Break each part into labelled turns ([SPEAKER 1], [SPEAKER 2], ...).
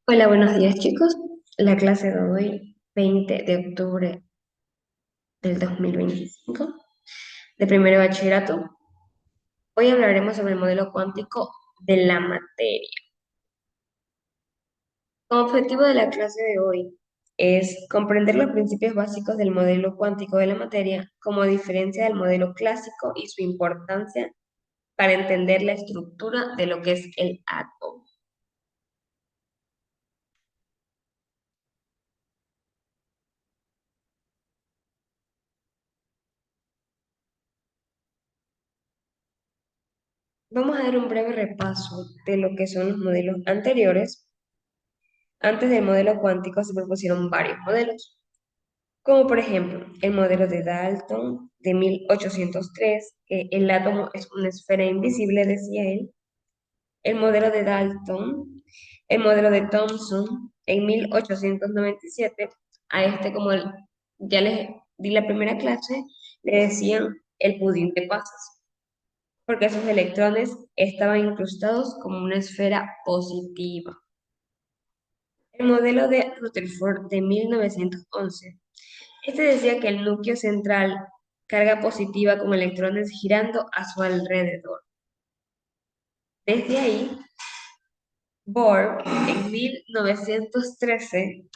[SPEAKER 1] Hola, buenos días chicos. La clase de hoy, 20 de octubre del 2025, de primero de bachillerato. Hoy hablaremos sobre el modelo cuántico de la materia. Como objetivo de la clase de hoy es comprender los principios básicos del modelo cuántico de la materia como diferencia del modelo clásico y su importancia para entender la estructura de lo que es el átomo. Vamos a dar un breve repaso de lo que son los modelos anteriores. Antes del modelo cuántico se propusieron varios modelos, como por ejemplo el modelo de Dalton de 1803, que el átomo es una esfera invisible, decía él, el modelo de Dalton, el modelo de Thomson en 1897, a este ya les di la primera clase, le decían el pudín de pasas, porque sus electrones estaban incrustados como una esfera positiva. El modelo de Rutherford de 1911. Este decía que el núcleo central carga positiva con electrones girando a su alrededor. Desde ahí, Bohr, en 1913,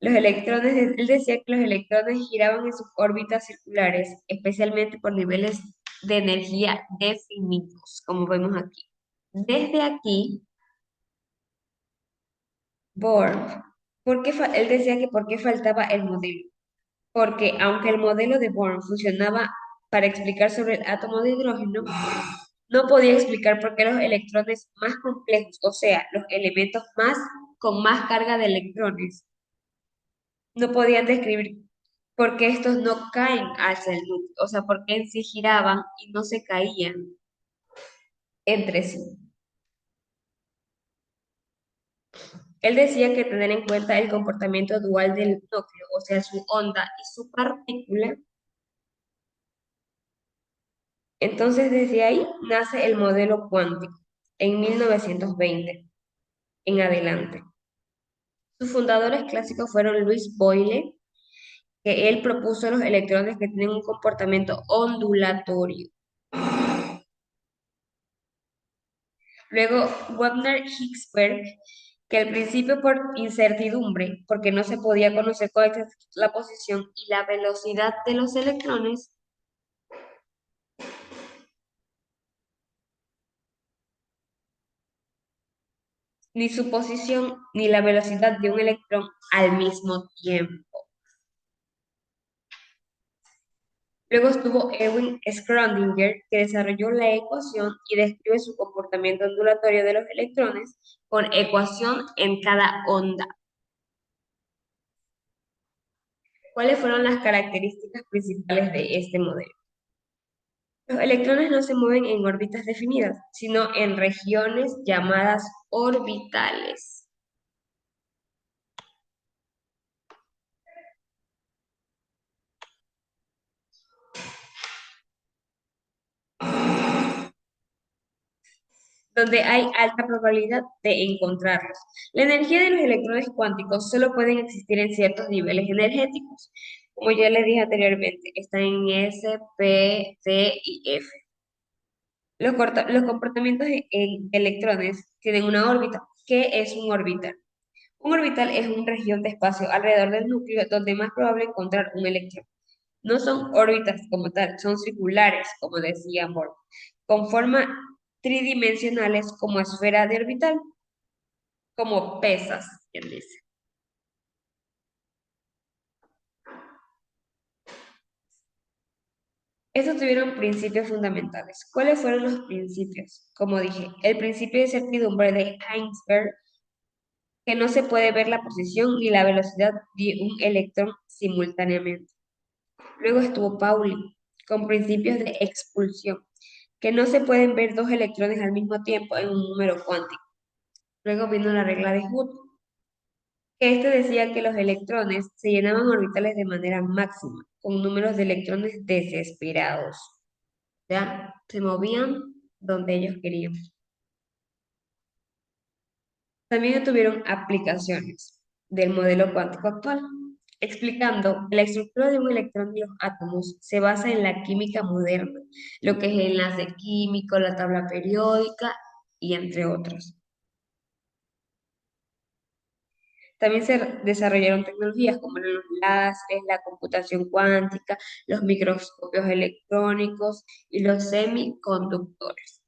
[SPEAKER 1] él decía que los electrones giraban en sus órbitas circulares, especialmente por niveles de energía definidos, como vemos aquí. Desde aquí, Bohr, él decía que por qué faltaba el modelo. Porque aunque el modelo de Born funcionaba para explicar sobre el átomo de hidrógeno, no podía explicar por qué los electrones más complejos, o sea, los elementos con más carga de electrones, no podían describir por qué estos no caen hacia el núcleo, o sea, por qué en sí giraban y no se caían entre sí. Él decía que tener en cuenta el comportamiento dual del núcleo, o sea, su onda y su partícula. Entonces, desde ahí nace el modelo cuántico, en 1920 en adelante. Sus fundadores clásicos fueron Louis Boyle, que él propuso los electrones que tienen un comportamiento ondulatorio. Luego, Wagner-Hicksberg, que al principio por incertidumbre, porque no se podía conocer con exactitud la posición y la velocidad de los electrones, ni su posición ni la velocidad de un electrón al mismo tiempo. Luego estuvo Erwin Schrödinger, que desarrolló la ecuación y describe su comportamiento ondulatorio de los electrones con ecuación en cada onda. ¿Cuáles fueron las características principales de este modelo? Los electrones no se mueven en órbitas definidas, sino en regiones llamadas orbitales, donde hay alta probabilidad de encontrarlos. La energía de los electrones cuánticos solo pueden existir en ciertos niveles energéticos. Como ya les dije anteriormente, están en S, P, D y F. Los comportamientos de electrones tienen una órbita. ¿Qué es un orbital? Un orbital es una región de espacio alrededor del núcleo donde es más probable encontrar un electrón. No son órbitas como tal, son circulares, como decía Bohr, con forma tridimensionales como esfera de orbital, como pesas, quien dice. Estos tuvieron principios fundamentales. ¿Cuáles fueron los principios? Como dije, el principio de certidumbre de Heisenberg, que no se puede ver la posición ni la velocidad de un electrón simultáneamente. Luego estuvo Pauli, con principios de expulsión, que no se pueden ver dos electrones al mismo tiempo en un número cuántico. Luego vino la regla de Hooke, que este decía que los electrones se llenaban orbitales de manera máxima, con números de electrones desesperados. Ya se movían donde ellos querían. También tuvieron aplicaciones del modelo cuántico actual, explicando que la estructura de un electrón y los átomos se basa en la química moderna, lo que es el enlace químico, la tabla periódica y entre otros. También se desarrollaron tecnologías como los láseres, la computación cuántica, los microscopios electrónicos y los semiconductores.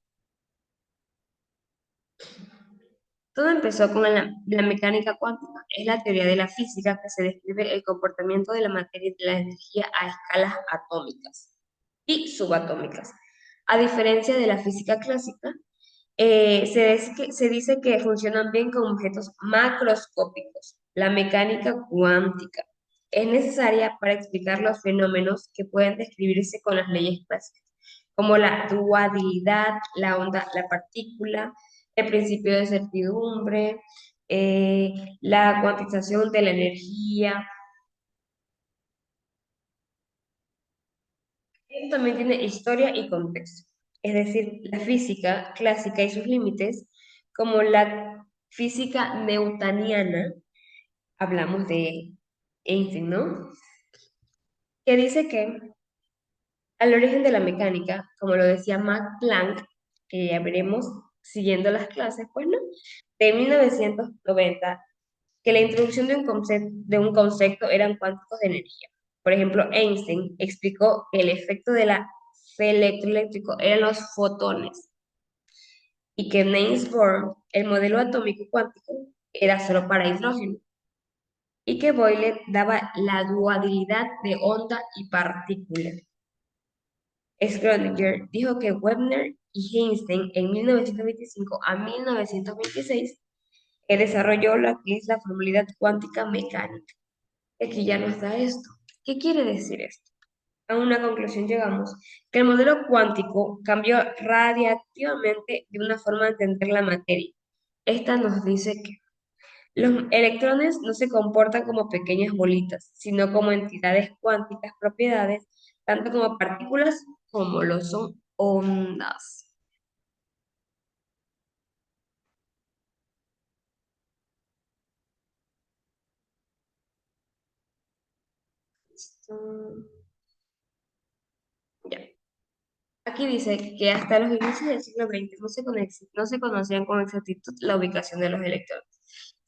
[SPEAKER 1] Todo empezó con la mecánica cuántica. Es la teoría de la física que se describe el comportamiento de la materia y de la energía a escalas atómicas y subatómicas. A diferencia de la física clásica, se dice que funcionan bien con objetos macroscópicos. La mecánica cuántica es necesaria para explicar los fenómenos que pueden describirse con las leyes clásicas, como la dualidad, la onda, la partícula, el principio de certidumbre, la cuantización de la energía. Esto también tiene historia y contexto, es decir, la física clásica y sus límites, como la física newtoniana, hablamos de Einstein, ¿no? Que dice que al origen de la mecánica, como lo decía Max Planck, que ya veremos siguiendo las clases, pues no, de 1990, que la introducción de un concepto eran cuánticos de energía. Por ejemplo, Einstein explicó que el efecto de la electroeléctrico eran los fotones y que Niels Bohr, el modelo atómico cuántico, era solo para hidrógeno y que Boyle daba la dualidad de onda y partícula. Schrödinger dijo que Webner y Einstein en 1925 a 1926 desarrolló lo que es la formalidad cuántica mecánica. Aquí ya nos da esto. ¿Qué quiere decir esto? A una conclusión llegamos, que el modelo cuántico cambió radiactivamente de una forma de entender la materia. Esta nos dice que los electrones no se comportan como pequeñas bolitas, sino como entidades cuánticas propiedades, tanto como partículas como lo son ondas. Esto- Ya. Aquí dice que hasta los inicios del siglo XX no se conocían con exactitud la ubicación de los electrones.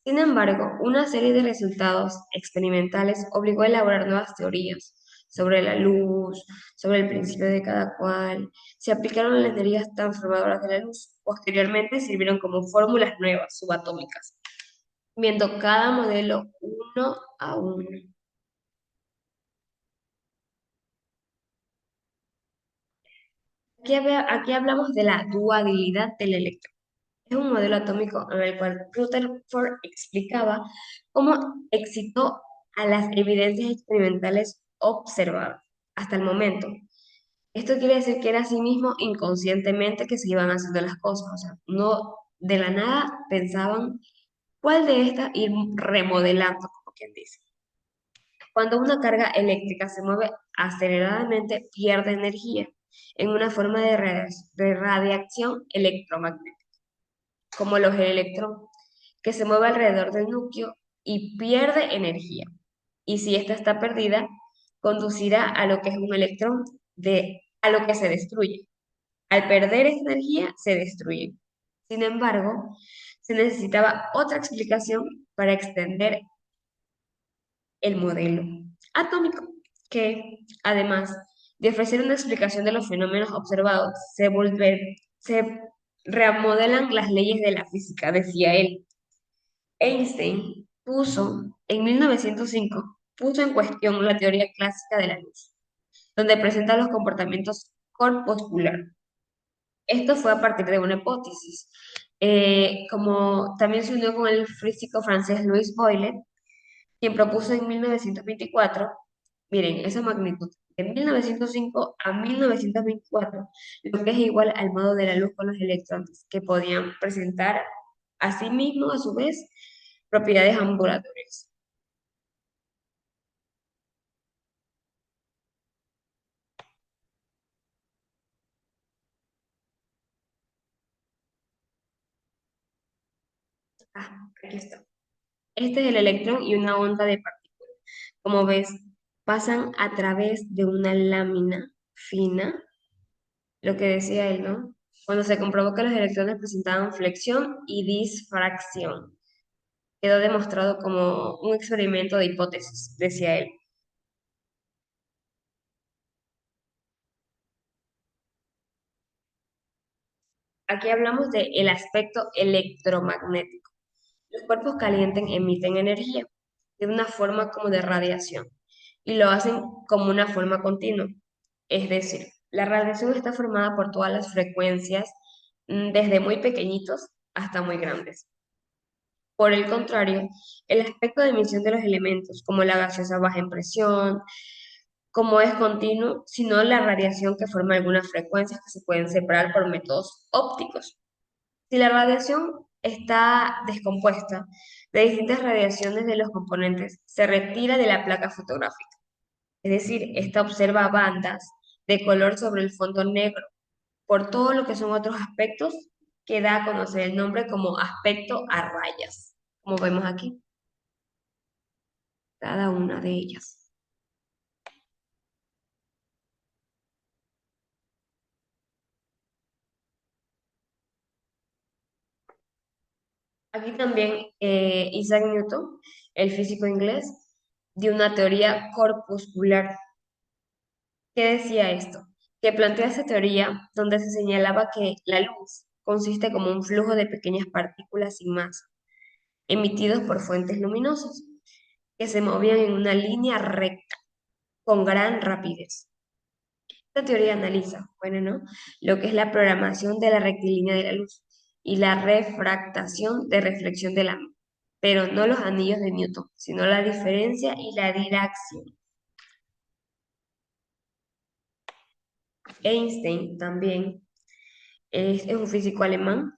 [SPEAKER 1] Sin embargo, una serie de resultados experimentales obligó a elaborar nuevas teorías sobre la luz, sobre el principio de cada cual. Se aplicaron a las energías transformadoras de la luz. Posteriormente sirvieron como fórmulas nuevas subatómicas, viendo cada modelo uno a uno. Aquí hablamos de la dualidad del electrón. Es un modelo atómico en el cual Rutherford explicaba cómo excitó a las evidencias experimentales observadas hasta el momento. Esto quiere decir que era así mismo inconscientemente que se iban haciendo las cosas, o sea, no de la nada pensaban cuál de estas ir remodelando, como quien dice. Cuando una carga eléctrica se mueve aceleradamente, pierde energía en una forma de radiación electromagnética como los electrones, que se mueve alrededor del núcleo y pierde energía. Y si esta está perdida, conducirá a lo que es un electrón, a lo que se destruye. Al perder esta energía, se destruye. Sin embargo, se necesitaba otra explicación para extender el modelo atómico, que además de ofrecer una explicación de los fenómenos observados, se remodelan las leyes de la física, decía él. Einstein en 1905, puso en cuestión la teoría clásica de la luz, donde presenta los comportamientos corpusculares. Esto fue a partir de una hipótesis. Como también se unió con el físico francés Louis Boyle, quien propuso en 1924, miren, esa magnitud, de 1905 a 1924, lo que es igual al modo de la luz con los electrones, que podían presentar a sí mismos, a su vez, propiedades ambulatorias. Aquí está. Este es el electrón y una onda de partículas. Como ves, pasan a través de una lámina fina, lo que decía él, ¿no? Cuando se comprobó que los electrones presentaban flexión y disfracción. Quedó demostrado como un experimento de hipótesis, decía él. Aquí hablamos del aspecto electromagnético. Los cuerpos calientes emiten energía de una forma como de radiación y lo hacen como una forma continua. Es decir, la radiación está formada por todas las frecuencias, desde muy pequeñitos hasta muy grandes. Por el contrario, el aspecto de emisión de los elementos, como la gaseosa baja en presión, como es continuo, sino la radiación que forma algunas frecuencias que se pueden separar por métodos ópticos. Si la radiación está descompuesta de distintas radiaciones de los componentes, se retira de la placa fotográfica. Es decir, esta observa bandas de color sobre el fondo negro, por todo lo que son otros aspectos que da a conocer el nombre como aspecto a rayas, como vemos aquí, cada una de ellas. Aquí también Isaac Newton, el físico inglés, dio una teoría corpuscular. ¿Qué decía esto? Que plantea esa teoría donde se señalaba que la luz consiste como un flujo de pequeñas partículas sin masa, emitidos por fuentes luminosas, que se movían en una línea recta, con gran rapidez. Esta teoría analiza, bueno, ¿no? Lo que es la programación de la rectilínea de la luz y la refractación de reflexión de la misma, pero no los anillos de Newton, sino la diferencia y la dirección. Einstein también es un físico alemán,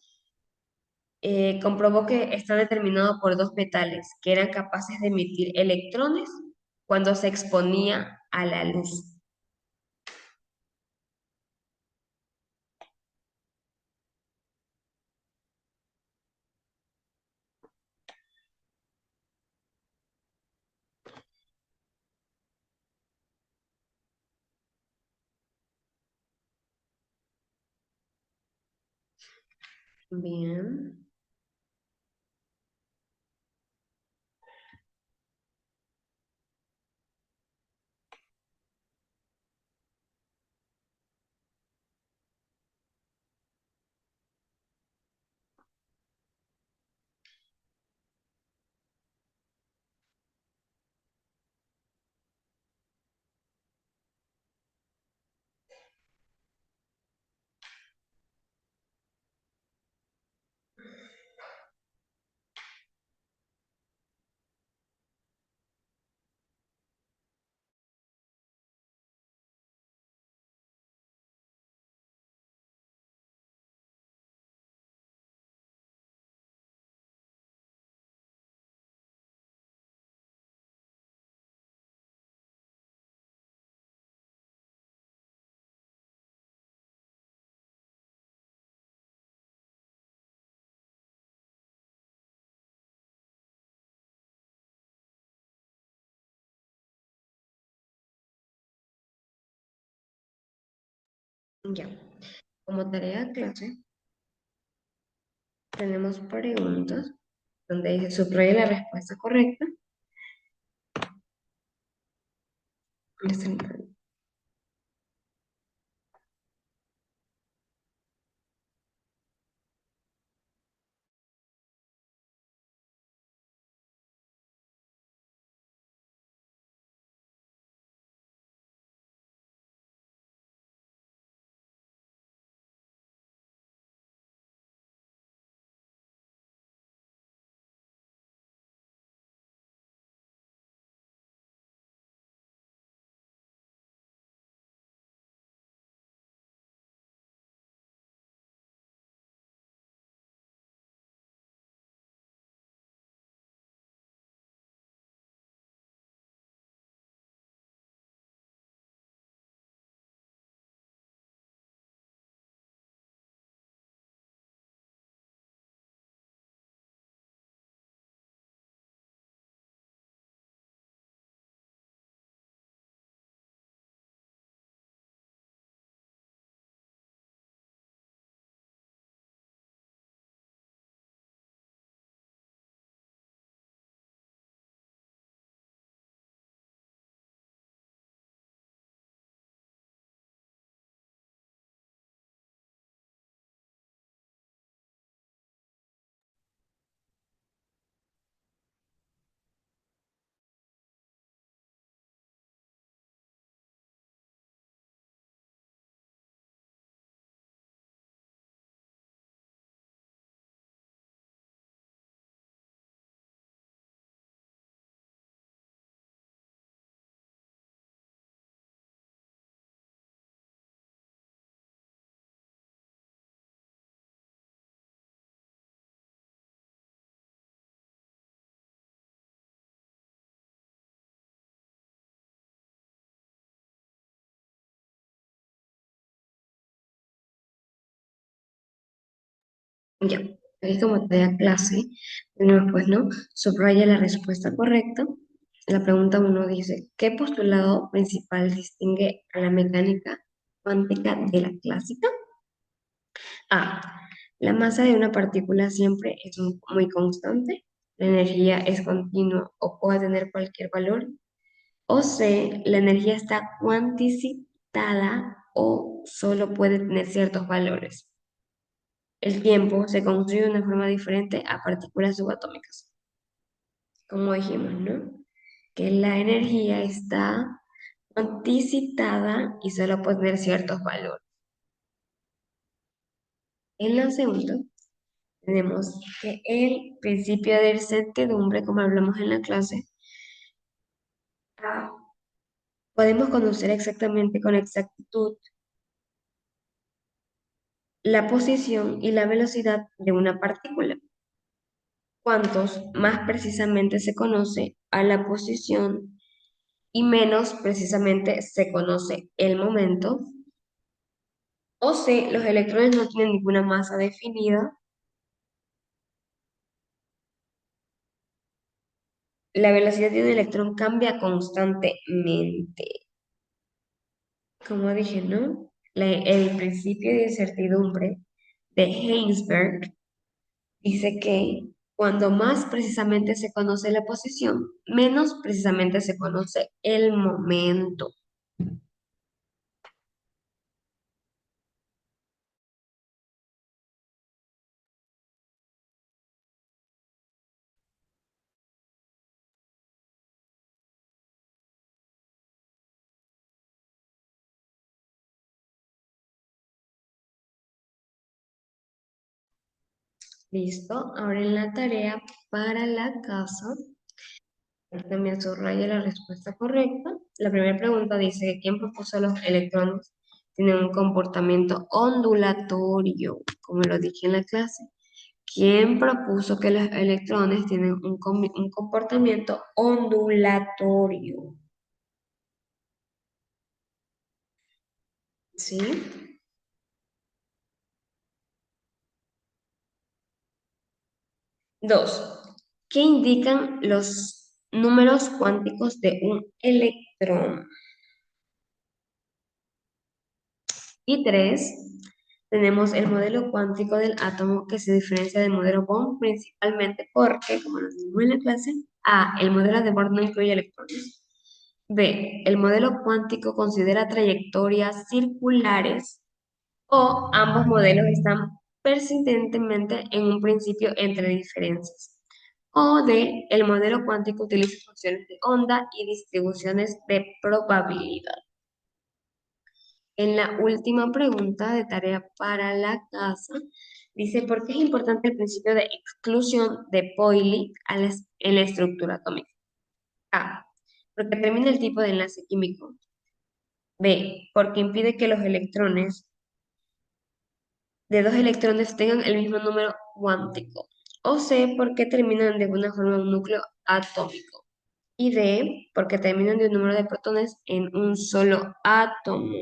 [SPEAKER 1] comprobó que está determinado por dos metales que eran capaces de emitir electrones cuando se exponía a la luz. Bien. Ya. Como tarea de clase, tenemos preguntas donde dice subraya la respuesta correcta. Ya está. Ya, aquí como tarea clase, primero pues no, subraya la respuesta correcta. La pregunta uno dice, ¿qué postulado principal distingue a la mecánica cuántica de la clásica? A. La masa de una partícula siempre es muy constante. La energía es continua o puede tener cualquier valor. O C. La energía está cuanticitada o solo puede tener ciertos valores. El tiempo se construye de una forma diferente a partículas subatómicas. Como dijimos, ¿no? Que la energía está cuanticitada y solo puede tener ciertos valores. En la segunda, tenemos que el principio de incertidumbre, como hablamos en la clase, ah, podemos conocer exactamente con exactitud la posición y la velocidad de una partícula. Cuantos más precisamente se conoce a la posición y menos precisamente se conoce el momento, o C, los electrones no tienen ninguna masa definida, la velocidad de un electrón cambia constantemente. Como dije, ¿no? El principio de incertidumbre de Heisenberg dice que cuando más precisamente se conoce la posición, menos precisamente se conoce el momento. Listo, ahora en la tarea para la casa, también subraya la respuesta correcta. La primera pregunta dice que ¿quién propuso los electrones tienen un comportamiento ondulatorio? Como lo dije en la clase. ¿Quién propuso que los electrones tienen un comportamiento ondulatorio? ¿Sí? Dos, ¿qué indican los números cuánticos de un electrón? Y tres, tenemos el modelo cuántico del átomo que se diferencia del modelo Bohr principalmente porque, como nos dijimos en la clase, A, el modelo de Bohr no incluye electrones. B, el modelo cuántico considera trayectorias circulares o ambos modelos están persistentemente en un principio entre diferencias. O D, el modelo cuántico utiliza funciones de onda y distribuciones de probabilidad. En la última pregunta de tarea para la casa, dice, ¿por qué es importante el principio de exclusión de Pauli en la estructura atómica? A, porque determina el tipo de enlace químico. B, porque impide que los electrones de dos electrones tengan el mismo número cuántico. O C, porque terminan de alguna forma un núcleo atómico. Y D, porque terminan de un número de protones en un solo átomo.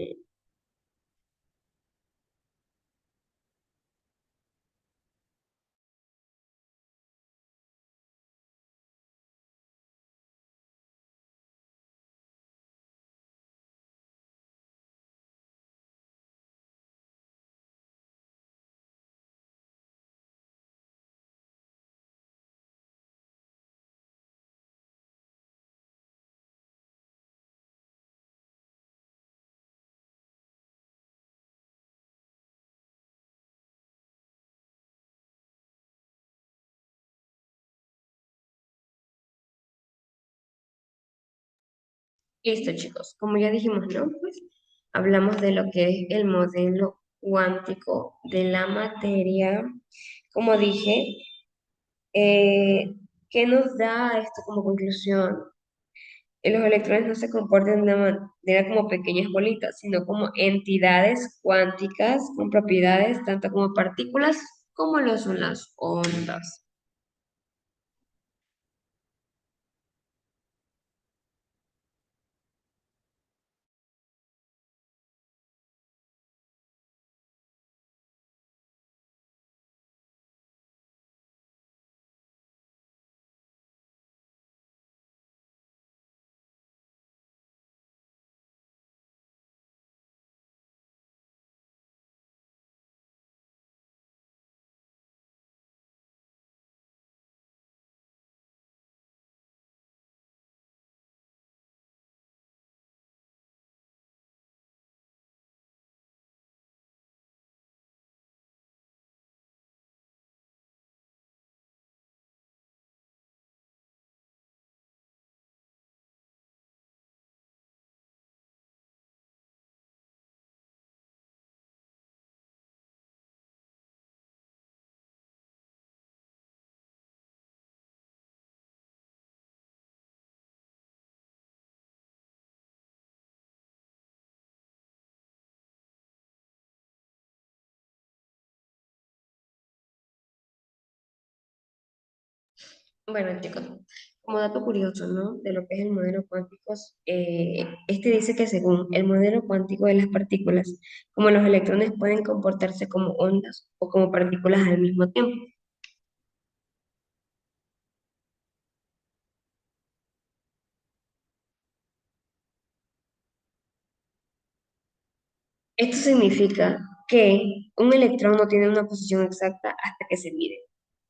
[SPEAKER 1] Listo, chicos. Como ya dijimos, ¿no? Pues hablamos de lo que es el modelo cuántico de la materia. Como dije, ¿qué nos da esto como conclusión? Los electrones no se comportan de una manera como pequeñas bolitas, sino como entidades cuánticas con propiedades tanto como partículas como lo son las ondas. Bueno, chicos, como dato curioso, ¿no? De lo que es el modelo cuántico, este dice que según el modelo cuántico de las partículas, como los electrones pueden comportarse como ondas o como partículas al mismo tiempo. Esto significa que un electrón no tiene una posición exacta hasta que se mide.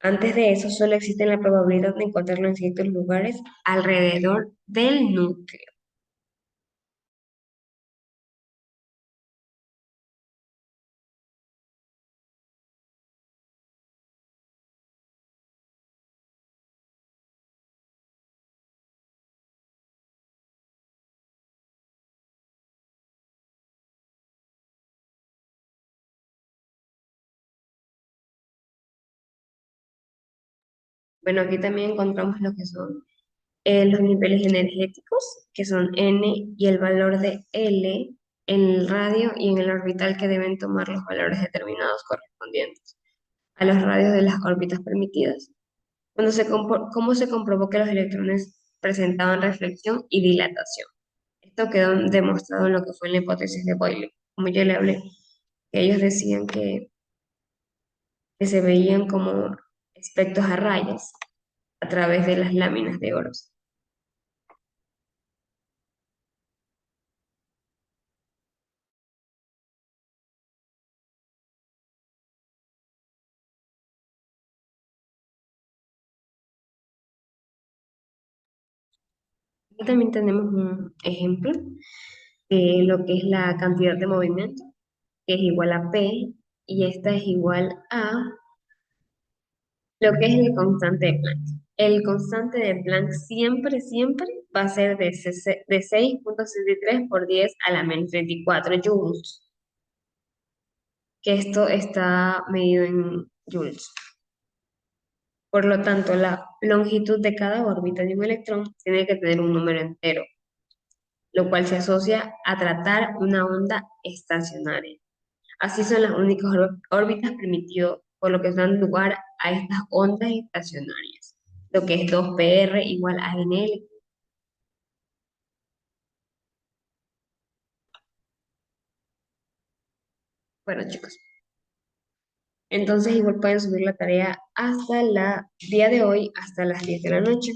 [SPEAKER 1] Antes de eso, solo existe la probabilidad de encontrarlo en ciertos lugares alrededor del núcleo. Bueno, aquí también encontramos lo que son los niveles energéticos, que son N, y el valor de L en el radio y en el orbital que deben tomar los valores determinados correspondientes a los radios de las órbitas permitidas. ¿Cómo se comprobó que los electrones presentaban reflexión y dilatación? Esto quedó demostrado en lo que fue la hipótesis de Boyle, como yo le hablé, que ellos decían que se veían como espectros a rayas a través de las láminas de oro. Aquí también tenemos un ejemplo de lo que es la cantidad de movimiento, que es igual a P, y esta es igual a lo que es el constante de Planck. El constante de Planck siempre, siempre va a ser de 6,63 por 10 a la menos 34 joules, que esto está medido en joules. Por lo tanto, la longitud de cada órbita de un electrón tiene que tener un número entero, lo cual se asocia a tratar una onda estacionaria. Así son las únicas órbitas permitidas, por lo que dan lugar a estas ondas estacionarias, lo que es 2πr igual a NL. Bueno, chicos, entonces igual pueden subir la tarea hasta el día de hoy, hasta las 10 de la noche.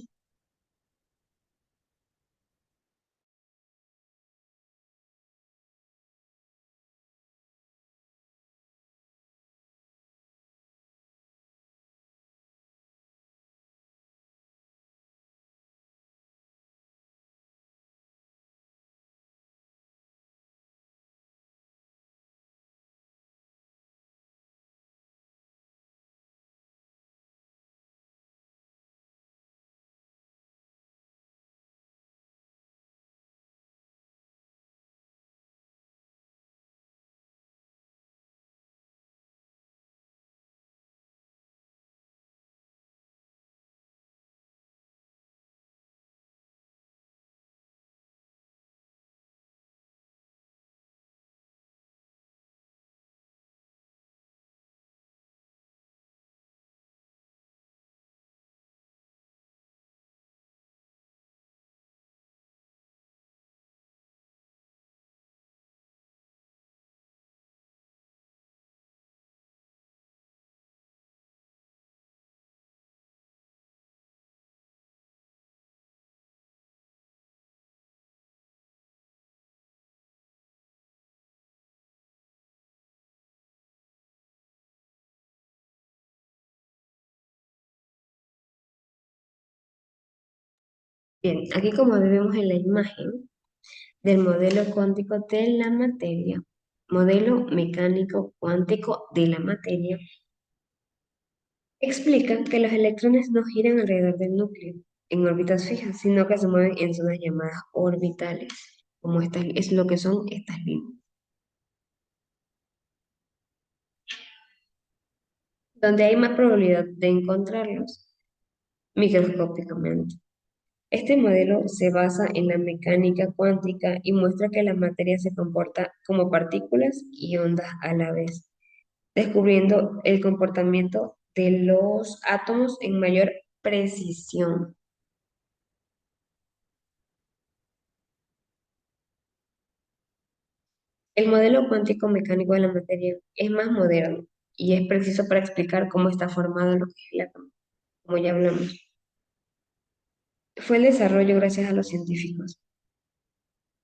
[SPEAKER 1] Bien, aquí como vemos en la imagen del modelo cuántico de la materia, modelo mecánico cuántico de la materia, explica que los electrones no giran alrededor del núcleo en órbitas fijas, sino que se mueven en zonas llamadas orbitales, como estas, es lo que son estas líneas, donde hay más probabilidad de encontrarlos microscópicamente. Este modelo se basa en la mecánica cuántica y muestra que la materia se comporta como partículas y ondas a la vez, descubriendo el comportamiento de los átomos en mayor precisión. El modelo cuántico mecánico de la materia es más moderno y es preciso para explicar cómo está formado lo que es el átomo, como ya hablamos. Fue el desarrollo gracias a los científicos,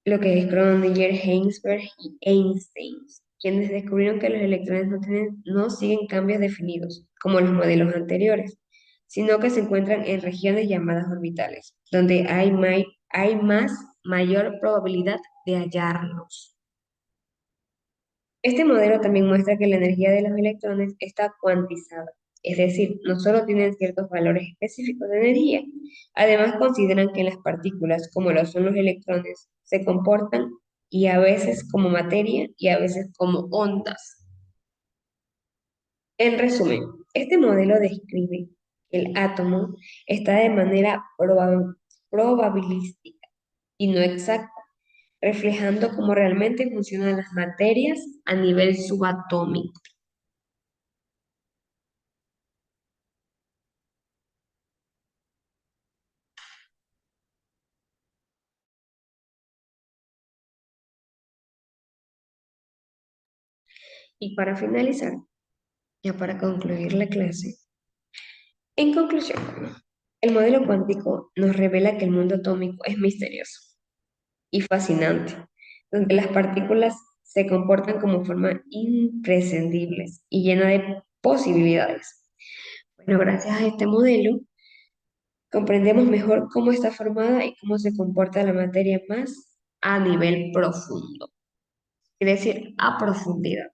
[SPEAKER 1] lo que es Schrödinger, Heisenberg y Einstein, quienes descubrieron que los electrones no siguen cambios definidos, como los modelos anteriores, sino que se encuentran en regiones llamadas orbitales, donde hay más mayor probabilidad de hallarlos. Este modelo también muestra que la energía de los electrones está cuantizada, es decir, no solo tienen ciertos valores específicos de energía, además consideran que las partículas, como lo son los electrones, se comportan y a veces como materia y a veces como ondas. En resumen, este modelo describe que el átomo está de manera probabilística y no exacta, reflejando cómo realmente funcionan las materias a nivel subatómico. Y para finalizar, ya para concluir la clase, en conclusión, el modelo cuántico nos revela que el mundo atómico es misterioso y fascinante, donde las partículas se comportan como formas imprescindibles y llena de posibilidades. Bueno, gracias a este modelo comprendemos mejor cómo está formada y cómo se comporta la materia más a nivel profundo, es decir, a profundidad.